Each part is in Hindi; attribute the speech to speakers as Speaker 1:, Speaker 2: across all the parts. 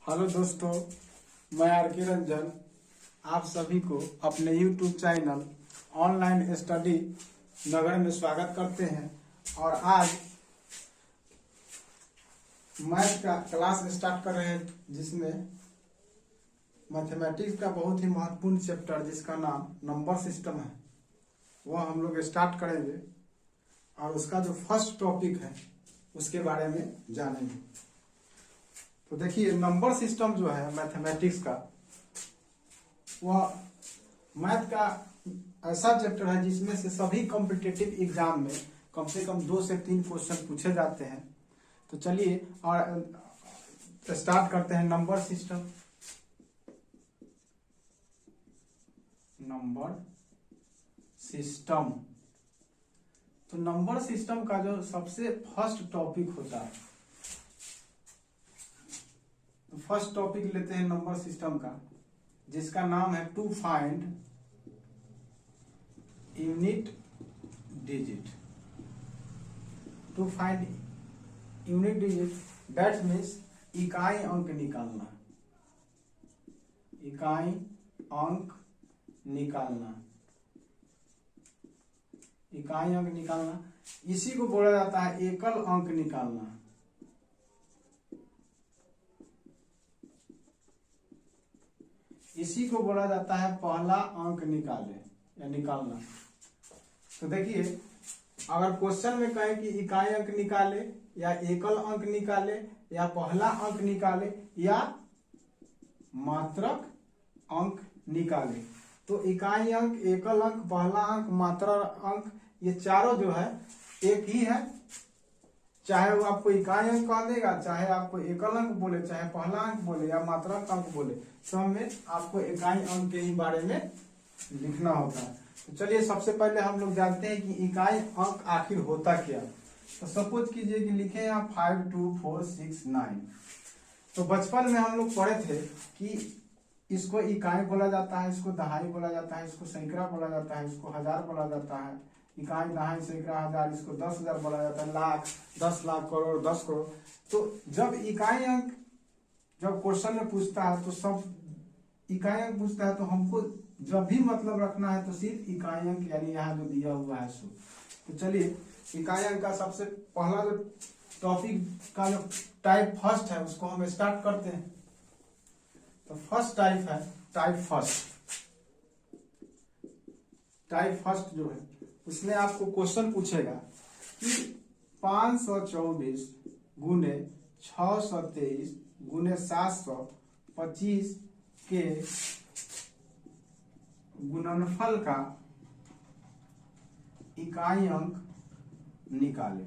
Speaker 1: हेलो दोस्तों, मैं आर.के. रंजन आप सभी को अपने YouTube चैनल ऑनलाइन स्टडी नगर में स्वागत करते हैं। और आज मैथ का क्लास स्टार्ट कर रहे हैं, जिसमें मैथमेटिक्स का बहुत ही महत्वपूर्ण चैप्टर जिसका नाम नंबर सिस्टम है, वह हम लोग स्टार्ट करेंगे। और उसका जो फर्स्ट टॉपिक है उसके बारे में जानेंगे। तो देखिए, नंबर सिस्टम जो है मैथमेटिक्स का, वह मैथ का ऐसा चैप्टर है जिसमें से सभी कॉम्पिटिटिव एग्जाम में कम से कम 2 से 3 क्वेश्चन पूछे जाते हैं। तो चलिए और स्टार्ट करते हैं। Number system, number system. तो नंबर सिस्टम का जो सबसे फर्स्ट टॉपिक होता है, फर्स्ट टॉपिक लेते हैं नंबर सिस्टम का, जिसका नाम है to find unit digit. To find unit digit, that means इकाई अंक निकालना। इकाई अंक निकालना, इकाई अंक निकालना, इसी को बोला जाता है एकल अंक निकालना। इसी को बोला जाता है पहला अंक निकाले या निकालना। तो देखिए, अगर क्वेश्चन में कहे कि इकाई अंक निकाले या एकल अंक निकाले या पहला अंक निकाले या मात्रक अंक निकाले, तो इकाई अंक, एकल अंक, पहला अंक, मात्रक अंक, ये चारों जो है एक ही है। चाहे वो आपको इकाई अंक कह देगा, चाहे आपको एकल अंक बोले, चाहे पहला अंक बोले या मात्रक अंक बोले, सब में आपको इकाई अंक के ही बारे में लिखना होता है। तो चलिए, सबसे पहले हम लोग जानते हैं कि इकाई अंक आखिर होता क्या। तो सपोज कीजिए कि लिखे आप 5, 2, 4, 6, 9। तो बचपन में हम लोग पढ़े थे कि इसको इकाई बोला जाता है, इसको दहाई बोला जाता है, इसको सैकड़ा बोला जाता है, इसको हजार बोला जाता है। इकाई, दहाई, सैकड़ा, हजार, इसको 10,000 बोला जाता है, लाख, 10 लाख, करोड़, 10 करोड़। तो जब इकाई अंक जब क्वेश्चन में पूछता है, तो सब इकाई अंक पूछता है, तो हमको जब भी मतलब रखना है तो सिर्फ इकाई अंक, यानी यहाँ जो दिया हुआ है सो। तो चलिए, इकाई अंक का सबसे पहला जो टॉपिक का जो टाइप फर्स्ट है उसको हम स्टार्ट करते हैं। तो फर्स्ट टाइप है टाइप फर्स्ट। टाइप फर्स्ट जो है उसमें आपको क्वेश्चन पूछेगा कि 524 गुने 623 गुने 725 के गुणनफल का इकाई अंक निकाले।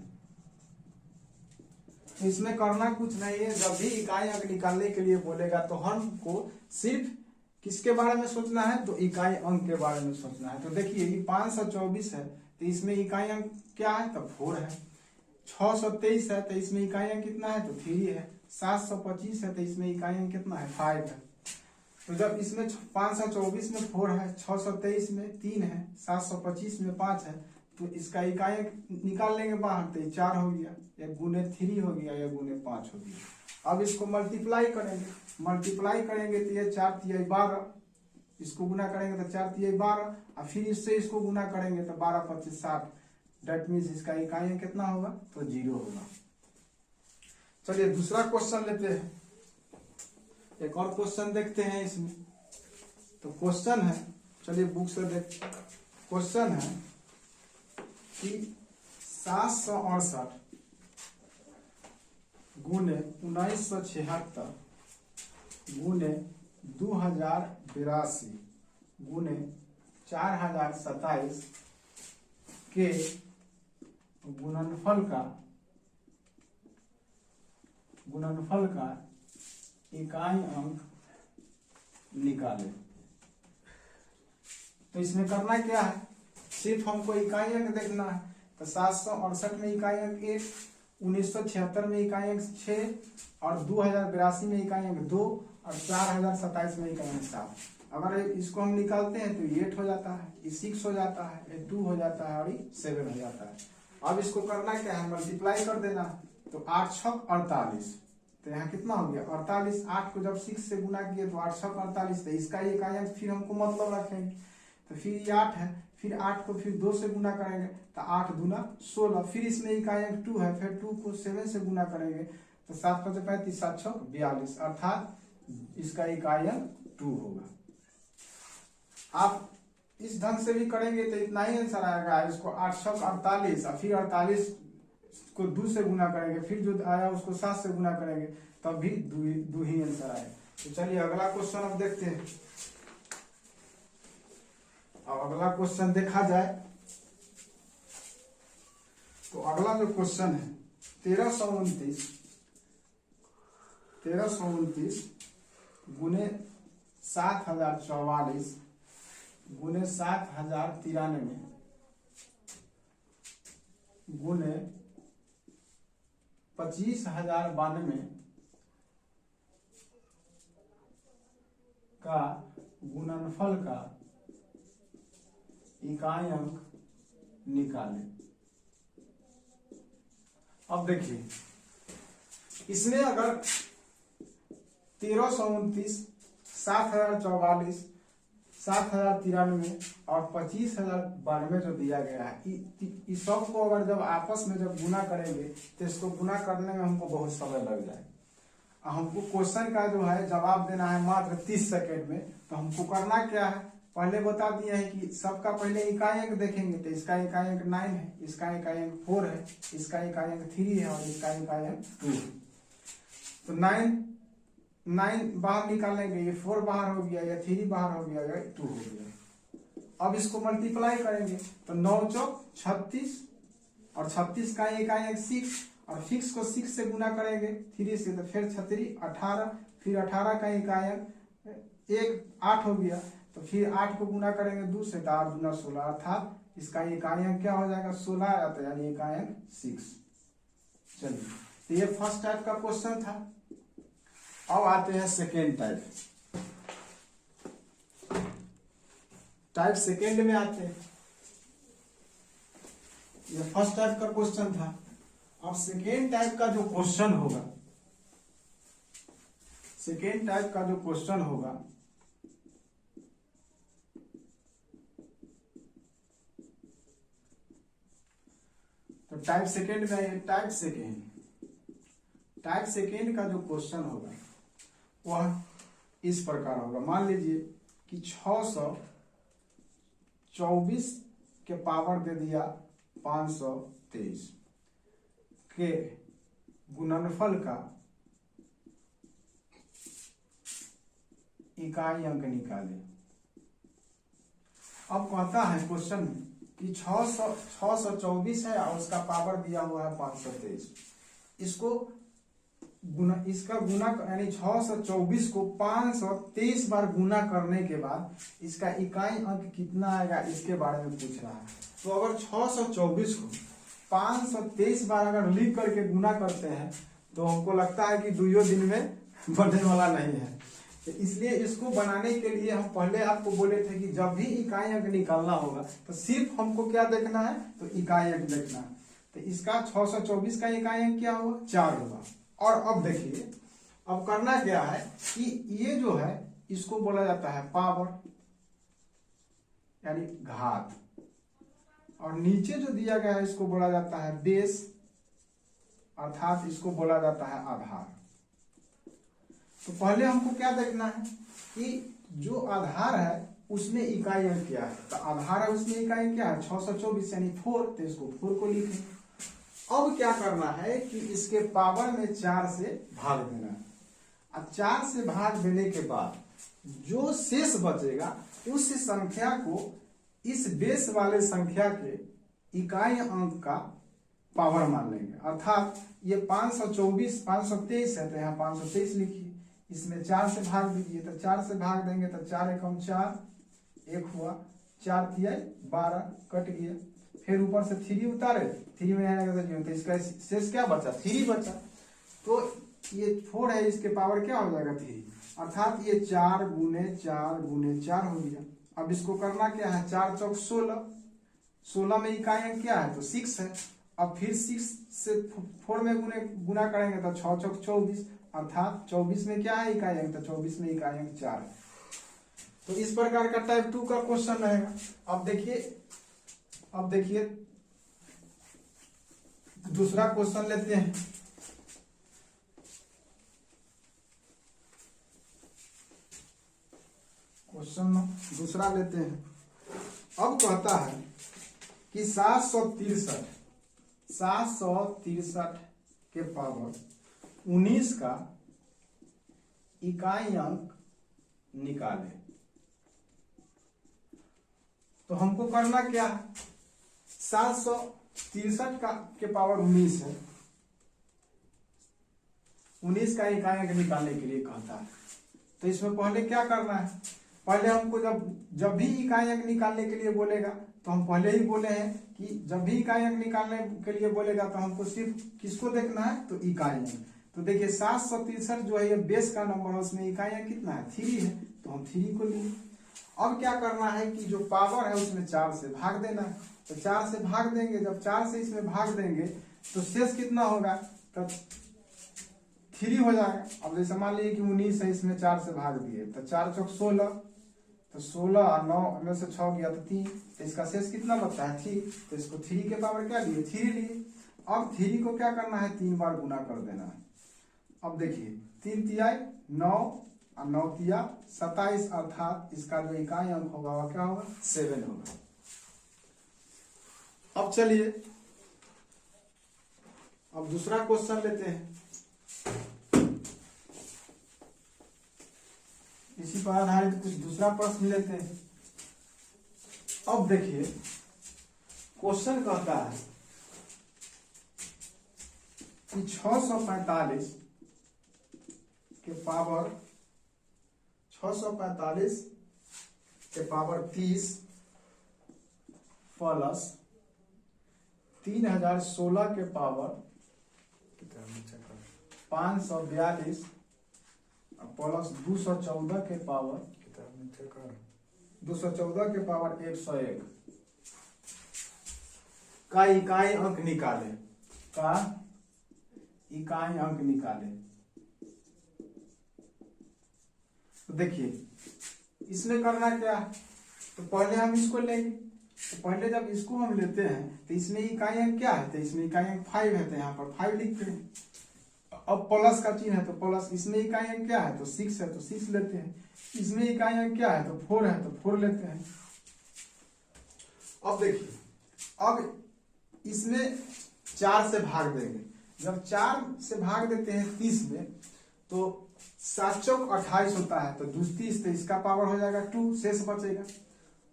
Speaker 1: तो इसमें करना कुछ नहीं है। जब भी इकाई अंक निकालने के लिए बोलेगा तो हमको सिर्फ किसके बारे में सोचना है, तो इकाई अंक के बारे में सोचना है। तो देखिए, ये 524 है तो इसमें इकाई अंक क्या है, तो 4 है। 623 है तो इसमें इकाई अंक कितना है, तो 3 है। 725 है तो इसमें इकाई अंक कितना है, 5 है। तो जब इसमें 524 में 4 है, 623 में 3 है, 725 में 5 है, तो इसका इकाई अंक निकाल लेंगे बाहर, तो 4 हो गया, या गुने 3 हो गया, या गुने 5 हो गया। अब इसको मल्टीप्लाई करेंगे, मल्टीप्लाई करेंगे तो ये 4 तिहाई 12, इसको गुना करेंगे तो 4 तिहाई 12, और फिर इससे इसको गुना करेंगे तो 12, 25, 60। डेट मीन्स इसका इकाई अंक कितना होगा, तो 0 होगा। चलिए, दूसरा क्वेश्चन लेते हैं। एक और क्वेश्चन देखते हैं इसमें। तो क्वेश्चन है, चलिए बुक से देख। क्वेश्चन है कि 768 गुने 1976 गुने 2082 गुने 4027 के गुणनफल का इकाई अंक निकाले। तो इसमें करना क्या है, सिर्फ हमको इकाई अंक देखना है। तो 768 में इकाई अंक 1, 1976 में इकाई अंक 6, और 2082 में इकाई अंक 2, और 4027 में इकाई अंक 7। अगर इसको हम निकालते हैं तो 8 हो जाता है, ये 6 हो जाता है, ये 2 हो जाता है, और ये 7 हो जाता है। अब इसको करना क्या है, मल्टीप्लाई कर देना है। तो 8 छक 48, तो यहाँ कितना हो गया 48। 8 को जब 6 से गुना किए तो 8 छक 48, तो इसका इकाई अंक फिर हमको मतलब रखेंगे, तो फिर ये 8 है, फिर 8 को फिर 2 से गुना करेंगे तो 8 दूना 16, फिर इसमें इकाई अंक 2 है, फिर 2 को 7 से गुना करेंगे तो 7 5 35, 7 6 42, अर्थात इसका इकाई अंक 2 होगा। आप इस ढंग से भी करेंगे तो इतना ही आंसर आएगा। इसको 8 छक 48 और फिर 48 को 2 से गुना करेंगे, फिर जो आया उसको 7 से गुना करेंगे, तब भी 2 ही आंसर आएगा। तो चलिए अगला क्वेश्चन अब देखते हैं। अब अगला क्वेश्चन देखा जाए तो अगला जो क्वेश्चन है 1329 गुने 7044 गुने 7093 गुने 25092 का गुणनफल का इकाई अंक निकालें। अब देखिए इसमें अगर 1329, 7044, 7093 और 25092 जो दिया गया है, इस सब को अगर जब आपस में जब गुना करेंगे तो इसको गुना करने में हमको बहुत समय लग जाएगा। हमको क्वेश्चन का जो है जवाब देना है मात्र 30 सेकेंड में। तो हमको करना क्या है, पहले बता दिया है कि सबका पहले इकाई अंक देखेंगे, तो इसका इकाई अंक 9 है, इसका इकाई अंक 4 है, इसका इकाई अंक 3 है और इसका इकाई अंक 2 है। तो 9 बाहर निकालेंगे, ये 4 बाहर हो गया, या 3 बाहर हो गया, या 2 हो गया। अब इसको मल्टीप्लाई करेंगे तो 9 चौक 36 और 36 का इकाई अंक 6 और 6 को 6 से गुना करेंगे 3 से, तो फिर 36 18, फिर 18 का इकाई अंक 8 हो गया, तो फिर 8 को गुना करेंगे 2 से, तो 8 दूना 16, अर्थात इसका इकाई अंक क्या हो जाएगा 16 आता है, यानी इकाई अंक 6। चलिए तो ये फर्स्ट टाइप का क्वेश्चन था। अब आते हैं सेकेंड टाइप सेकेंड में आते हैं। ये फर्स्ट टाइप का क्वेश्चन था। अब सेकेंड टाइप का जो क्वेश्चन होगा, सेकेंड टाइप का जो क्वेश्चन होगा तो टाइप सेकेंड में टाइप सेकेंड का जो क्वेश्चन होगा वह इस प्रकार होगा। मान लीजिए कि 624 के पावर दे दिया 523 के गुणनफल का इकाई अंक निकाले। अब कहता है क्वेश्चन में कि 624 है और उसका पावर दिया हुआ है 523। इसका गुना यानी 624 को 523 बार गुना करने के बाद इसका इकाई अंक कितना आएगा, इसके बारे में पूछ रहा है। तो अगर 624 को 523 बार अगर लिख करके गुना करते हैं तो हमको लगता है कि 2 दिन में बढ़ने वाला नहीं है। तो इसलिए इसको बनाने के लिए हम पहले आपको बोले थे कि जब भी इकाई अंक निकालना होगा तो सिर्फ हमको क्या देखना है, तो इकाई अंक देखना है। तो इसका 624 का इकाई अंक क्या होगा 4 होगा। और अब देखिए अब करना क्या है कि ये जो है इसको बोला जाता है पावर यानी घात, और नीचे जो दिया गया है इसको बोला जाता है बेस, अर्थात इसको बोला जाता है आधार। तो पहले हमको क्या देखना है कि जो आधार है उसमें इकाई अंक क्या है। तो आधार है उसमें इकाई क्या है 624 यानी 4, तो इसको 4 को लिखें। अब क्या करना है कि इसके पावर में 4 से भाग देना है। अब 4 से भाग देने के बाद जो शेष बचेगा उस संख्या को इस बेस वाले संख्या के इकाई अंक का पावर मान लेंगे। अर्थात ये 524 523 है तो यहाँ 523 लिखिए, इसमें 4 से भाग दीजिए, तो 4 से भाग देंगे तो 4 एकम 4 1 हुआ, 4 तिया 12 कट गया, फिर ऊपर से 3 उतारे, 3 में आएगा तो इसका शेष क्या बचा 3 बचा। तो ये 4 है, इसके पावर क्या हो जाएगा 3, अर्थात ये 4 गुने 4 गुने 4 हो गया। अब इसको करना क्या है 4 चौक 16, 16 में इकाई अंक क्या है तो 6 है। अब फिर 6 से 4 में गुना करेंगे तो 6 चौक 24, अर्थात 24 में क्या है इकाई अंक, तो 24 में इकाई अंक 4 है। तो इस प्रकार का टाइप 2 का क्वेश्चन रहेगा। अब देखिए दूसरा क्वेश्चन लेते हैं। क्वेश्चन दूसरा लेते हैं। अब कहता है कि 763 के पावर 19 का इकाई अंक निकाले। तो हमको करना क्या है, 763 के पावर 19 है, 19 का इकाई अंक निकालने के लिए कहता है। तो इसमें पहले क्या करना है, पहले हमको जब भी इकाई अंक निकालने के लिए बोलेगा, तो हम पहले ही बोले हैं कि जब भी इकाई अंक निकालने के लिए बोलेगा तो हमको सिर्फ किसको देखना है, तो इकाई अंक। तो देखिए 763 जो है ये बेस का नंबर है, उसमें इकाई अंक कितना है, 3 है, तो हम 3 को लिए। अब क्या करना है कि जो पावर है उसमें 4 से भाग देना है। तो 4 से भाग देंगे, जब 4 से इसमें भाग देंगे तो शेष कितना होगा, तब 3 हो जाएगा। अब जैसे मान लीजिए कि 19 है, इसमें 4 से भाग दिए, तो 4 चौक 16, तो 16 और 9 में से 6 गया तो 3, तो इसका शेष कितना बचता है 3। तो इसको 3 के पावर क्या लिए, 3 लिए। अब 3 को क्या करना है, 3 बार गुना कर देना है। अब देखिए 3 तिया 9 और 9 तिया 27, अर्थात इसका जो इकाई अंक होगा वह क्या होगा, 7 होगा। अब चलिए अब दूसरा क्वेश्चन लेते हैं। इसी पर आधारित कुछ दूसरा प्रश्न लेते हैं। अब देखिए क्वेश्चन कहता है कि 645 के पावर 30 प्लस 3016 के पावर 542 प्लस 214 के पावर 101 का इकाई अंक निकाले, तो देखिए इसमें करना क्या है, तो पहले हम इसको लेंगे। तो पहले जब इसको हम लेते हैं तो इसमें इकाई अंक क्या है, तो इसमें इकाई अंक 5 है, तो यहाँ पर 5 लिखते हैं। अब प्लस का चिन्ह है तो प्लस, इसमें इकाई अंक क्या है, तो 6 है, तो 6 लेते हैं। इसमें इकाई अंक क्या है, तो 4 है, तो 4 लेते हैं। अब देखिए अब इसमें 4 से भाग देंगे। जब 4 से भाग देते हैं 30 में, तो 7 चौक 28 होता है, तो 2 तो इसका पावर हो जाएगा 2, शेष बचेगा।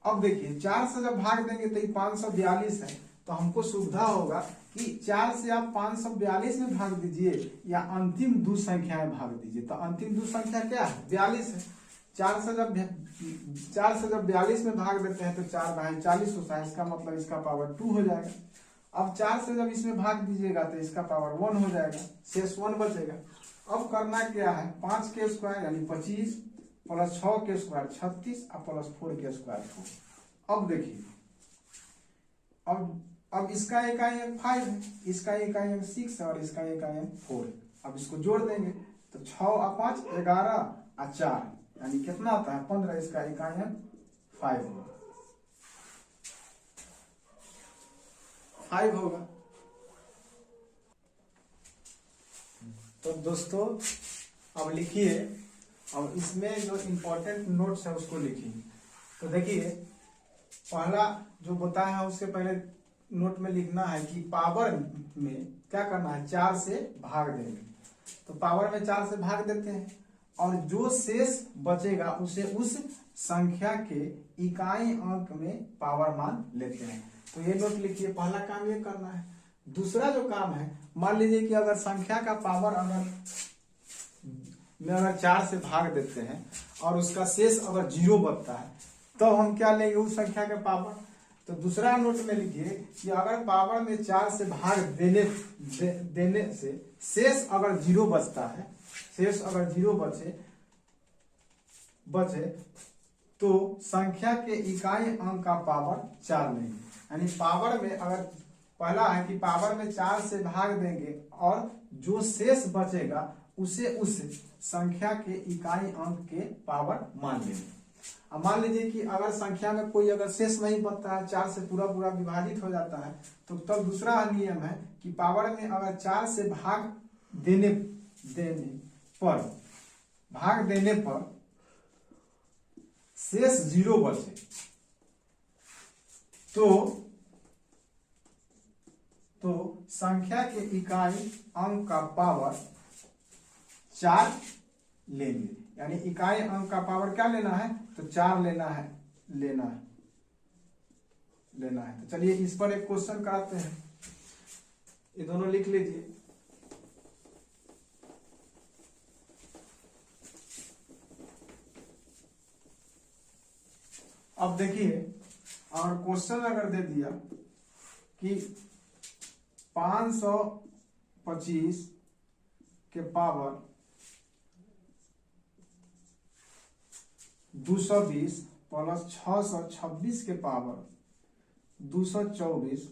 Speaker 1: अब देखिए 4 से जब भाग देंगे तो ये 542 है, तो हमको सुविधा होगा कि 4 से आप 542 में भाग दीजिए या अंतिम 2 संख्या में भाग दीजिए। तो अंतिम 2 संख्या क्या है, 42 है। 4 से जब 42 में भाग देते हैं तो 4 बाई 40 होता है, इसका मतलब इसका पावर 2 हो जाएगा। अब 4 से जब इसमें भाग दीजिएगा तो इसका पावर 1 हो जाएगा, शेष 1 बचेगा। अब करना क्या है, 5 के स्क्वायर यानी 25 प्लस 6 के स्क्वायर 36 और प्लस 4 के स्क्वायर 4। अब देखिए अब इसका इकाई अंक 5 है, इसका इकाई अंक 6 है और इसका इकाई अंक 4 है। अब इसको जोड़ देंगे तो 6 और 5 11 और 4 यानी कितना आता है 15, इसका इकाई अंक 5 होगा। तो दोस्तों अब लिखिए, अब इसमें जो इम्पोर्टेंट नोट्स है उसको लिखिए। तो देखिए पहला जो बताया है उसके पहले नोट में लिखना है कि पावर में क्या करना है, 4 से भाग देंगे। तो पावर में 4 से भाग देते हैं और जो शेष बचेगा उसे उस संख्या के इकाई अंक में पावर मान लेते हैं। तो ये नोट लिखिए, पहला काम ये करना है। दूसरा जो काम है, मान लीजिए कि अगर संख्या का पावर अगर 4 से भाग देते हैं और उसका शेष अगर 0 बचता है तो हम क्या लेंगे, उस संख्या का पावर। तो दूसरा नोट में लिखिए कि अगर पावर में 4 से भाग देने से शेष अगर 0 बचता है, शेष अगर 0 बचे तो संख्या के इकाई अंक का पावर 4 लेंगे। यानी पावर में अगर पहला है कि पावर में 4 से भाग देंगे और जो शेष बचेगा उसे उस संख्या के इकाई अंक के पावर मान लेंगे। अब मान लीजिए कि अगर संख्या में कोई अगर शेष नहीं बचता है, 4 से पूरा पूरा विभाजित हो जाता है, तो तब दूसरा नियम है कि पावर में अगर 4 से भाग देने पर शेष 0 बचे तो संख्या के इकाई अंक का पावर 4 लेंगे। यानी इकाई अंक का पावर क्या लेना है, तो 4 लेना है। तो चलिए इस पर एक क्वेश्चन कराते हैं, ये दोनों लिख लीजिए। अब देखिए, और क्वेश्चन अगर दे दिया कि 525 के पावर 220 प्लस 626 के पावर 224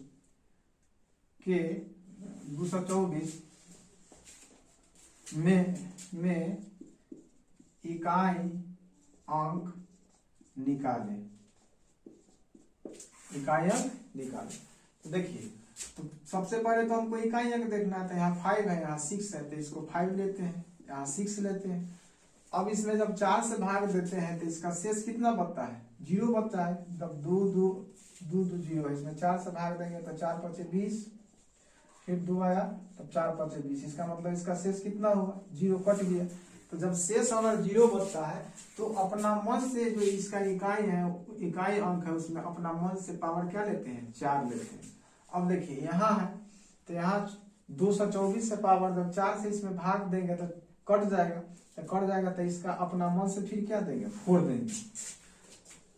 Speaker 1: में इकाई अंक निकाले। तो देखिए, तो सबसे पहले तो हमको इकाई अंक देखना है। तो यहाँ 5 है, यहाँ 6 है, तो इसको 5 लेते हैं, यहाँ 6 लेते हैं। अब इसमें जब 4 से भाग देते हैं तो इसका शेष कितना बचता है, 0 बचता है। जब 2 0 है, इसमें 4 से भाग देंगे तो 4 5 20, फिर 2 आया तब 4 5 20। इसका मतलब इसका शेष कितना होगा, 0 कट गया। तो जब शेष अगर 0 बचता है तो अपना मन से जो इसका इकाई अंक है, उसमें अपना मन से पावर क्या लेते हैं, 4 लेते हैं। अब देखिए यहाँ है, तो यहाँ 224 से पावर जब 4 से इसमें भाग देंगे तो कट जाएगा। तो इसका अपना मन से फिर क्या देंगे, 4 देंगे।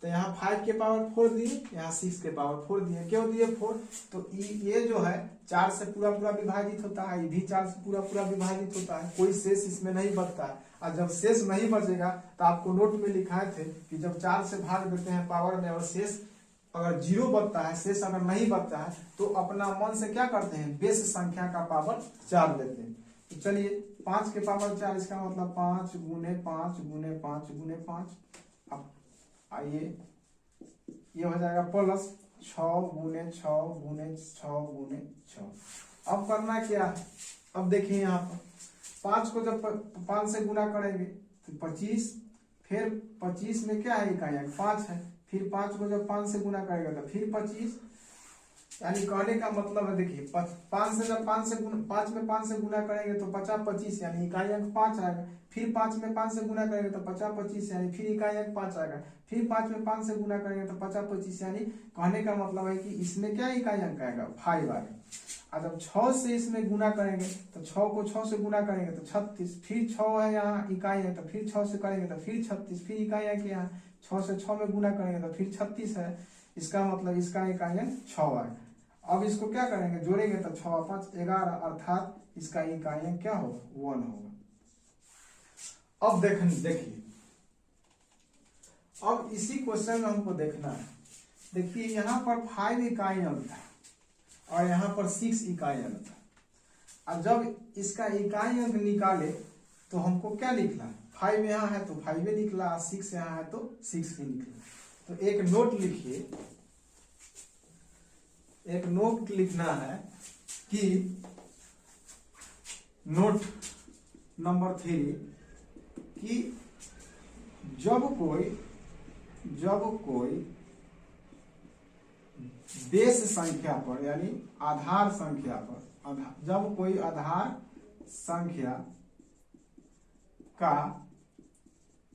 Speaker 1: तो यहाँ 5 के पावर 4 दिए, यहाँ 6 के पावर 4 दिए। क्यों दिए 4, तो ये जो है 4 से पूरा पूरा विभाजित होता है, ये भी 4 से पूरा पूरा विभाजित होता है, कोई शेष इसमें नहीं बचता है। और जब शेष नहीं बचेगा तो आपको नोट में लिखाए थे कि जब 4 से भाग देते हैं पावर में और शेष अगर 0 बचता है, शेष अगर नहीं बचता है, तो अपना मन से क्या करते हैं, बेस संख्या का पावर 4 लेते हैं। तो चलिए 5 के पावर 4, इसका मतलब 5 गुने 5 गुने 5 गुने 5। अब आइए ये हो जाएगा प्लस 6 गुने 6 गुने 6 गुने 6। अब करना क्या है, अब देखिए यहाँ पर 5 को जब 5 से गुना करेंगे तो 25, फिर 25 में क्या है इकाई अंक 5 है, फिर 5 को जब 5 से गुना करेगा तो फिर 25। यानी कहने का मतलब है, देखिए 5 से जब 5 में 5 से गुना करेंगे तो 50 25, यानी इकाई अंक 5 आएगा। फिर 5 में 5 से गुना करेंगे तो 50 25, यानी फिर इकाई अंक 5 आएगा। फिर 5 में 5 से गुना करेंगे तो 50 25, यानी कहने का मतलब है कि इसमें क्या इकाई अंक आएगा, 5 आएगा। और जब 6 से इसमें गुना करेंगे तो 6 को 6 से गुना करेंगे तो 36, फिर 6 है यहाँ इकाई है, तो फिर 6 से करेंगे तो फिर 36, फिर इकाई अंक यहाँ 6 से 6 में गुना करेंगे तो फिर 36 है। इसका मतलब इसका इकाई अंक 6 आएगा। अब इसको क्या करेंगे, जोड़ेंगे तो 6 5 11, अर्थात इसका इकाई अंक क्या होगा, 1 होगा। अब देखिए, अब इसी क्वेश्चन में हमको देखना है। देखिए यहाँ पर 5 इकाई अंक था और यहाँ पर 6 इकाई अंक था। अब जब इसका इकाई अंक निकाले तो हमको क्या निकला, 5 यहाँ है तो 5 निकला, 6 यहाँ है तो 6 भी निकला। तो एक नोट लिखिए, एक नोट लिखना है कि नोट नंबर 3 कि जब कोई बेस संख्या पर, यानी आधार संख्या पर, जब कोई आधार संख्या का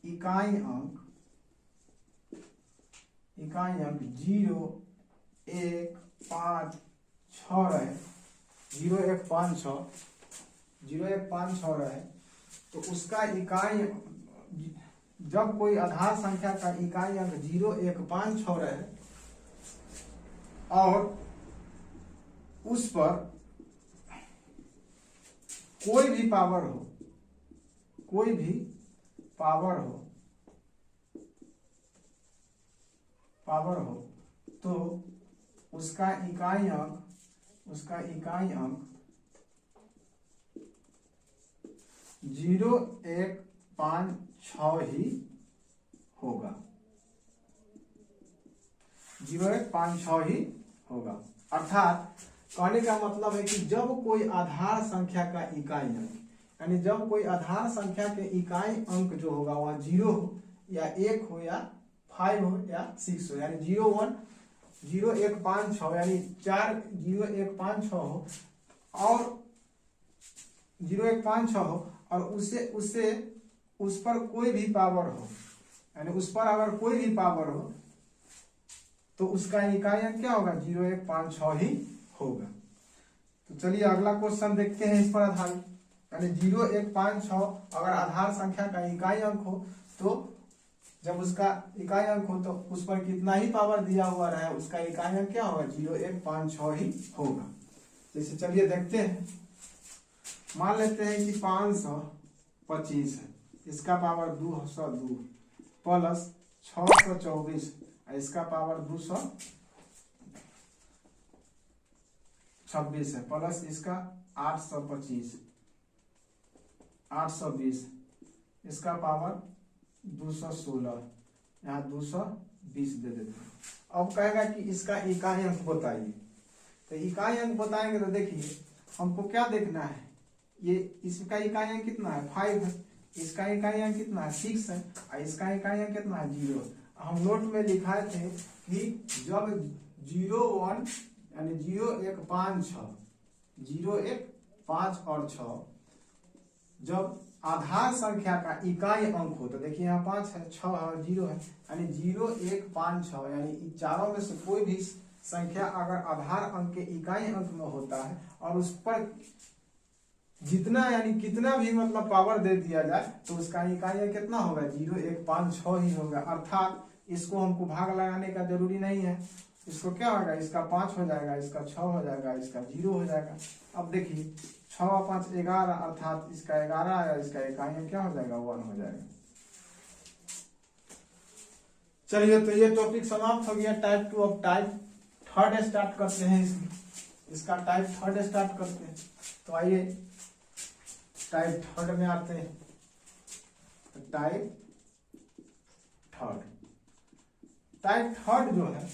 Speaker 1: इकाई अंक 0 1 5 6 रहे, 0 1 5 6 रहे, तो उसका इकाई, जब कोई आधार संख्या का इकाई अंक 0 1 5 6 रहे और उस पर कोई भी पावर हो तो उसका इकाई अंक 0156 ही होगा, 0156 ही होगा। अर्थात कहने का मतलब है कि जब कोई आधार संख्या का इकाई अंक, यानी जब कोई आधार संख्या के इकाई अंक जो होगा वह 0 हो या 1 हो या 5 हो या 6 हो, यानी 0156 यानी 40156 हो और 0156 हो और उस पर कोई भी पावर हो, यानी उस पर अगर कोई भी पावर हो तो उसका इकाई अंक क्या होगा, 0156 ही होगा। तो चलिए अगला क्वेश्चन देखते हैं इस पर आधारित, यानी 0156 अगर आधार संख्या का इकाई अंक हो तो जब उसका इकाई अंक हो तो उस पर कितना ही पावर दिया हुआ रहे उसका इकाई अंक क्या होगा, 0156 ही होगा। जैसे चलिए देखते हैं, मान लेते हैं कि 525 है, इसका पावर 202 प्लस 624 इसका पावर 226 है प्लस इसका 825 820 इसका पावर 216, यहाँ 220 दे देते हैं। अब कहेगा कि इसका इकाई अंक बताइए, तो इकाई अंक बताएंगे तो देखिए हमको क्या देखना है, ये इसका इकाई अंक कितना है 5 है, इसका इकाई अंक कितना है 6 है और इसका इकाई अंक कितना है 0। हम नोट में लिखाए थे कि जब 01 यानी 0156 और 6 जब आधार संख्या का इकाई अंक हो, तो देखिए यहाँ 5 है 6 है और 0 है, यानी 0156 यानी इन चारों में से कोई भी संख्या अगर आधार अंक के इकाई अंक में होता है और उस पर जितना यानी कितना भी मतलब पावर दे दिया जाए तो उसका इकाई अंक कितना होगा, 0156 ही होगा। अर्थात इसको हमको भाग लगाने का जरूरी नहीं है, इसको क्या होगा, इसका 5 हो जाएगा, इसका 6 हो जाएगा, इसका 0 हो जाएगा। अब देखिए 6 और 5 11, अर्थात इसका 11 आया, इसका इकाई अंक क्या हो जाएगा 1 हो जाएगा। चलिए तो ये टॉपिक समाप्त हो गया टाइप 2। अब टाइप 3 स्टार्ट करते हैं, इसका टाइप 3 स्टार्ट करते हैं। तो आइए टाइप 3 में आते हैं। तो टाइप 3 जो है,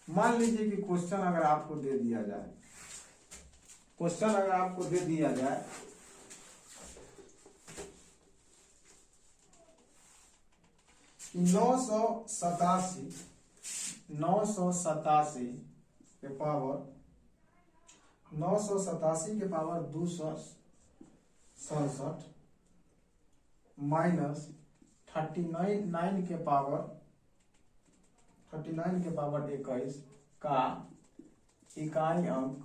Speaker 1: मान लीजिए कि क्वेश्चन अगर आपको दे दिया जाए, 987 के पावर 267 माइनस 39 के पावर 21 का इकाई अंक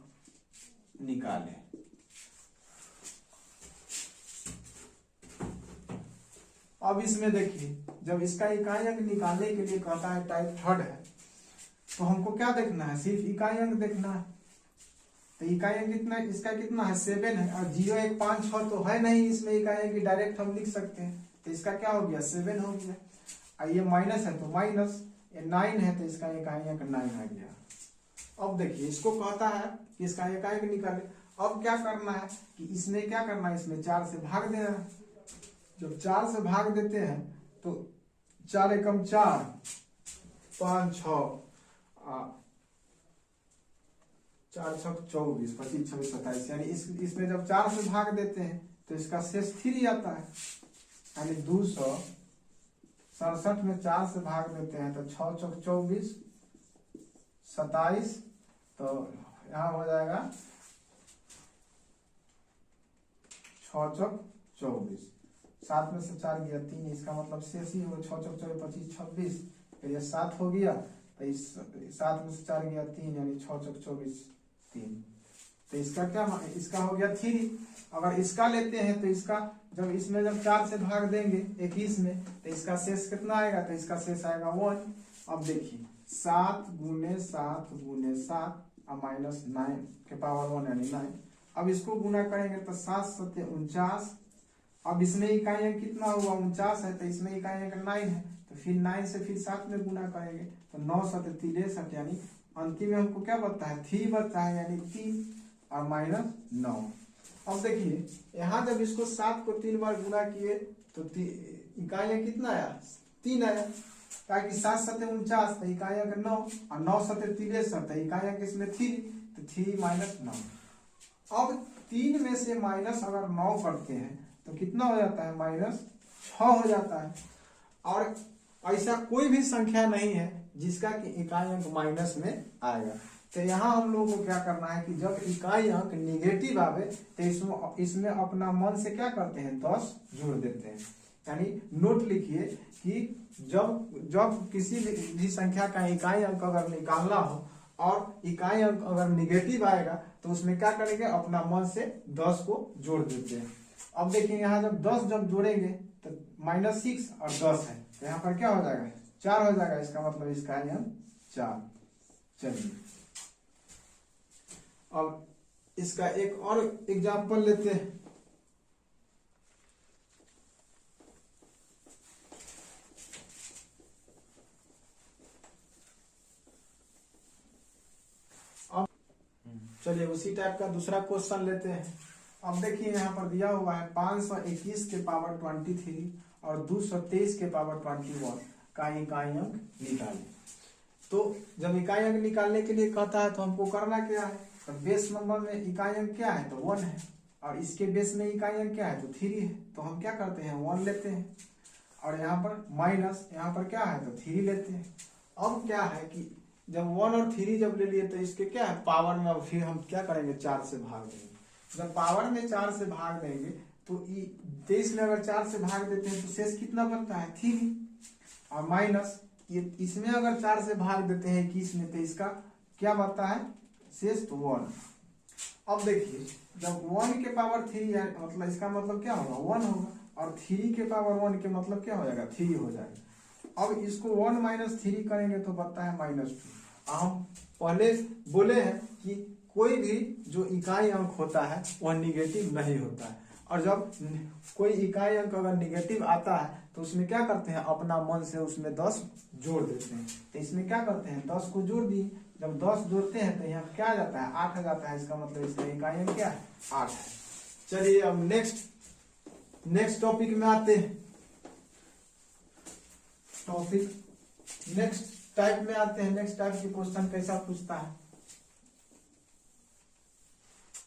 Speaker 1: निकालें। अब इसमें देखिए जब इसका इकाई अंक निकालने के लिए कहता है टाइप 3 है, तो हमको क्या देखना है, सिर्फ इकाई अंक देखना है। तो इकाई अंक कितना है, इसका कितना है 7 है और 0156 तो है नहीं इसमें इकाई अंक, डायरेक्ट हम लिख सकते हैं। तो इसका क्या हो गया 7 हो गया, और ये माइनस है तो माइनस, ये 9 है तो इसका इकाई अंक 9 आ गया। अब देखिए इसको कहता है कि इसका इकाई अंक निकाले। अब क्या करना है कि इसमें क्या करना है, इसमें 4 से भाग देना है। जब 4 से भाग देते हैं तो 4 एकम 4 5 6 4 6 24 25 26 27, यानी इसमें जब 4 से भाग देते हैं तो इसका शेष 3 आता है, यानी 267 में 4 से भाग देते हैं तो 6 चौक 24 27, तो यहाँ हो जाएगा 6 चौक 24, 7 में से 4 गया 3, इसका मतलब शेष ही हो 6 चौक 24 25 26, फिर ये 7 हो गया तो इस 7 में से 4 गया 3, यानी 6 चौक 24 3, तो इसका क्या, इसका हो गया 3। अगर इसका लेते हैं तो इसका जब इसमें जब 4 से भाग देंगे 21 में तो इसका शेष कितना आएगा, तो इसका शेष आएगा 1। अब देखिए 7 गुने 7 गुने 7 और माइनस 9 के पावर 1 यानी 9। अब इसको गुना करेंगे तो 7 7 49। अब इसमें इकाई अंक कितना हुआ 49 है, तो इसमें इकाई अंक 9 है, तो फिर 9 से फिर 7 में गुना करेंगे तो 9 7 63, यानी अंतिम में हमको क्या बचता है 3 बचता है, यानी 3 और माइनस 9। अब देखिए यहाँ जब इसको 7 को 3 बार गुना किए तो इकाइयां कितना आया 3 आया, ताकि 7 सते 49 तो इकाइयां का 9 और 9 सते 63 तो इकाइयां किसमें 3 तो 3 माइनस 9। अब 3 में से माइनस अगर 9 करते हैं तो कितना हो जाता है -6 हो जाता है। और ऐसा कोई भी संख्या नहीं है जिसका कि इकाई अंक माइनस में आएगा। तो यहाँ हम लोगों को क्या करना है कि जब इकाई अंक निगेटिव आवे तो इसमें अपना मन से क्या करते हैं 10 जोड़ देते हैं। यानी नोट लिखिए कि जब किसी भी संख्या का इकाई अंक अगर निकालना हो और इकाई अंक अगर निगेटिव आएगा तो उसमें क्या करेंगे अपना मन से 10 को जोड़ देते हैं। अब देखिए यहाँ जब 10 जब जोड़ेंगे तो -6 और 10 है तो यहाँ पर क्या हो जाएगा 4 हो जाएगा, इसका मतलब इसका है हम 4। चलिए अब इसका एक और एग्जांपल लेते हैं। अब चलिए उसी टाइप का दूसरा क्वेश्चन लेते हैं। अब देखिए यहाँ पर दिया हुआ है 521 के पावर 23 और 223 के पावर 21 का इकाई अंक निकालें। तो जब इकाई अंक निकालने के लिए कहता है तो हमको करना क्या है, तो बेस नंबर में इकाई अंक क्या है तो 1 है और इसके बेस में इकाई अंक क्या है तो 3 है। तो हम क्या करते हैं 1 लेते हैं और यहाँ पर माइनस यहाँ पर क्या है तो 3 लेते हैं। अब क्या है कि जब 1 और 3 जब ले लिए तो इसके क्या है पावर में, अब फिर हम क्या करेंगे 4 से भाग देंगे। जब पावर में 4 से भाग देंगे तो 23 में अगर 4 से भाग देते हैं तो शेष कितना बनता है 3 और माइनस ये इसमें अगर 4 से भाग देते हैं 21 में तो इसका क्या बनता है शेष तो 1। अब देखिए जब 1 के पावर 3 है मतलब इसका मतलब क्या होगा 1 होगा और 3 के पावर 1 के मतलब क्या हो जाएगा 3 हो जाएगा। अब इसको 1 - 3 करेंगे तो बनता है -2। हम पहले बोले हैं कि कोई भी जो इकाई अंक होता है वह निगेटिव नहीं होता है और जब कोई इकाई अंक अगर निगेटिव आता है तो उसमें क्या करते हैं अपना मन से उसमें 10 जोड़ देते हैं। तो इसमें क्या करते हैं 10 को जोड़ दिए, जब 10 जोड़ते हैं तो यहाँ क्या आ जाता है 8 आ जाता है, इसका मतलब इसका इकाई अंक क्या है 8 है। चलिए अब नेक्स्ट टॉपिक में आते हैं। नेक्स्ट टाइप में आते हैं। नेक्स्ट टाइप के क्वेश्चन कैसा पूछता है